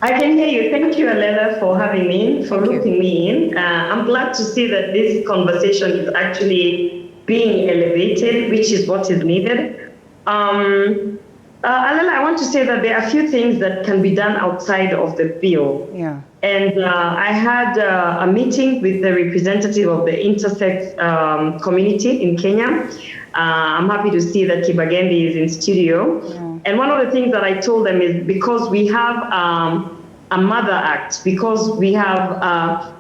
I can hear you. Thank you, Alela, for having me, for looping me in. I'm glad to see that this conversation is actually being elevated, which is what is needed. Alela, I want to say that there are a few things that can be done outside of the bill. Yeah. And I had a meeting with the representative of the intersex community in Kenya. I'm happy to see that Kibagendi is in studio. Yeah. And one of the things that I told them is because we have a Mother Act, because we have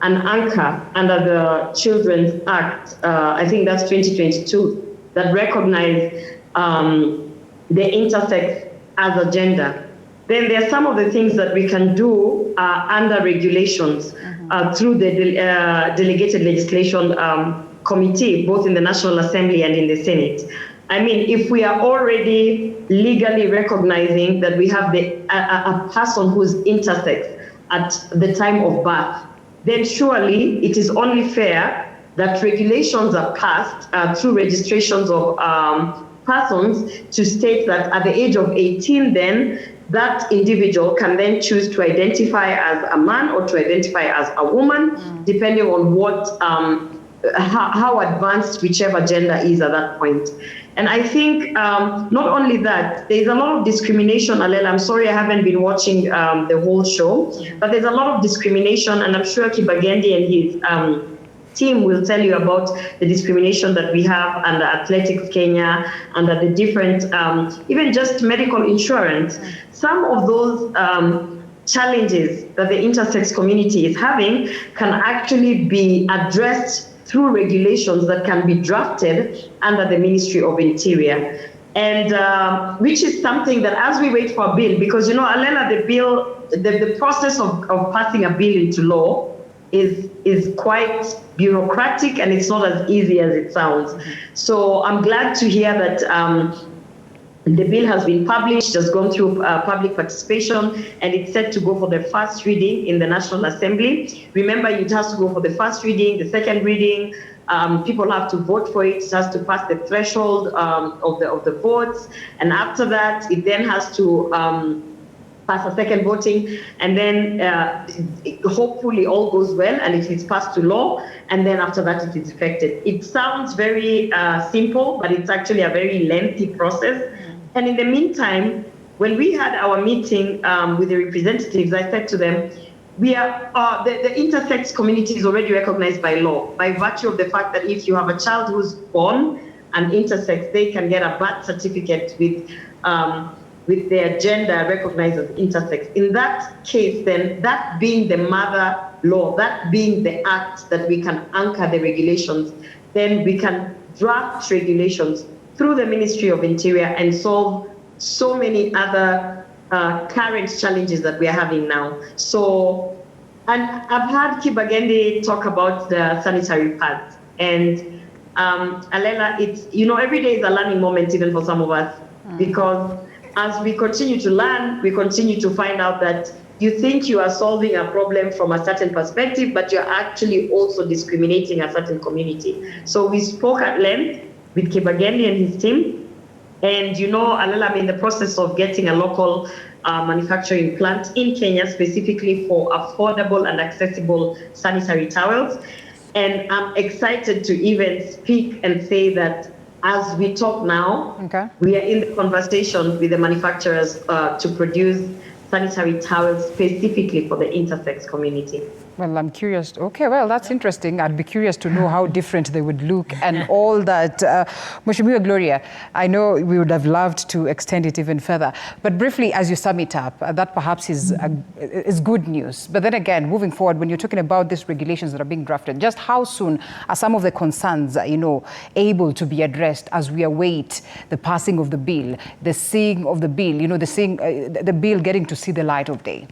an anchor under the Children's Act, I think that's 2022, that recognize the intersex as a gender. Then there are some of the things that we can do under regulations through the delegated legislation committee, both in the National Assembly and in the Senate. I mean, if we are already legally recognizing that we have a person who's intersex at the time of birth, then surely it is only fair that regulations are passed through registrations of persons to state that at the age of 18, then that individual can then choose to identify as a man or to identify as a woman, depending on what, how advanced whichever gender is at that point. And I think not only that, there's a lot of discrimination, Alela. I'm sorry I haven't been watching the whole show, but there's a lot of discrimination, and I'm sure Kibagendi and his team will tell you about the discrimination that we have under Athletics Kenya, under the different, even just medical insurance. Some of those challenges that the intersex community is having can actually be addressed through regulations that can be drafted under the Ministry of Interior. And which is something that as we wait for a bill, because you know, Alela, the bill, the process of passing a bill into law is quite bureaucratic, and it's not as easy as it sounds. So I'm glad to hear that the bill has been published, has gone through public participation, and it's set to go for the first reading in the National Assembly. Remember, it has to go for the first reading, the second reading. People have to vote for it. It has to pass the threshold of the votes, and after that, it then has to pass a second voting, and then hopefully all goes well, and it is passed to law, and then after that it is effected. It sounds very simple, but it's actually a very lengthy process. And in the meantime, when we had our meeting with the representatives, I said to them, we are the intersex community is already recognized by law, by virtue of the fact that if you have a child who's born an intersex, they can get a birth certificate with their gender recognized as intersex. In that case, then, that being the mother law, that being the act that we can anchor the regulations, then we can draft regulations through the Ministry of Interior and solve so many other current challenges that we are having now. So, and I've heard Kibagendi talk about the sanitary pads. And Alela, it's, you know, every day is a learning moment even for some of us, because as we continue to learn, we continue to find out that you think you are solving a problem from a certain perspective, but you're actually also discriminating a certain community. So we spoke at length with Kibagendi and his team. And you know, Alela, I'm in the process of getting a local manufacturing plant in Kenya, specifically for affordable and accessible sanitary towels. And I'm excited to even speak and say that as we talk now, we are in the conversation with the manufacturers to produce sanitary towels specifically for the intersex community. Well, I'm curious. Okay, well, that's interesting. I'd be curious to know how different they would look and all that. Mheshimiwa Gloria, I know we would have loved to extend it even further. But briefly, as you sum it up, that perhaps is good news. But then again, moving forward, when you're talking about these regulations that are being drafted, just how soon are some of the concerns, you know, able to be addressed as we await the passing of the bill, the seeing of the bill, you know, the bill getting to see the light of day?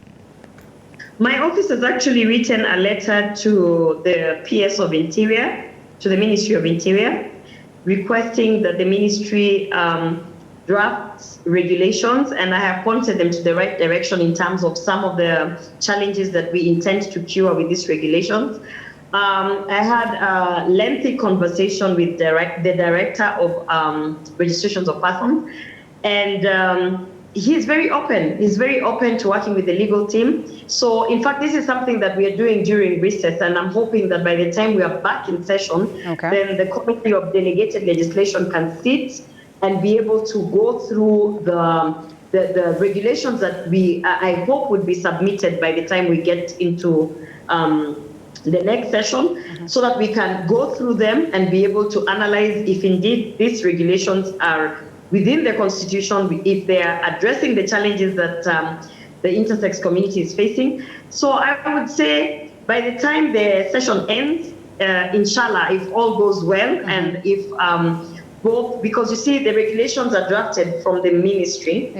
My office has actually written a letter to the PS of Interior, to the Ministry of Interior, requesting that the ministry drafts regulations, and I have pointed them to the right direction in terms of some of the challenges that we intend to cure with these regulations. I had a lengthy conversation with the Director of Registrations of Persons, and he's very open. He's very open to working with the legal team. So, in fact, this is something that we are doing during recess, and I'm hoping that by the time we are back in session, then the Committee of Delegated Legislation can sit and be able to go through the regulations that I hope would be submitted by the time we get into the next session, so that we can go through them and be able to analyze if indeed these regulations are within the Constitution, if they are addressing the challenges that the intersex community is facing. So I would say by the time the session ends, inshallah, if all goes well, and if both, because you see the regulations are drafted from the ministry,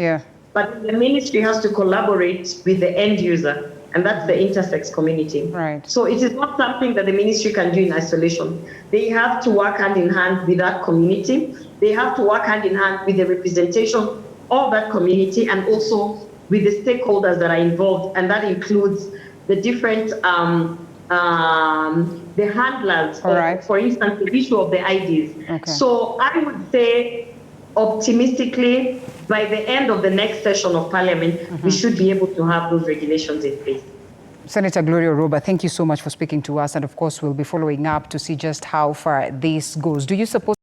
but the ministry has to collaborate with the end user, and that's the intersex community. Right. So it is not something that the ministry can do in isolation. They have to work hand in hand with that community. They have to work hand in hand with the representation of that community, and also with the stakeholders that are involved, and that includes the different the handlers, for instance, the issue of the IDs. So I would say, optimistically, by the end of the next session of Parliament, we should be able to have those regulations in place. Senator Gloria Orwoba, thank you so much for speaking to us, and of course we'll be following up to see just how far this goes. Do you suppose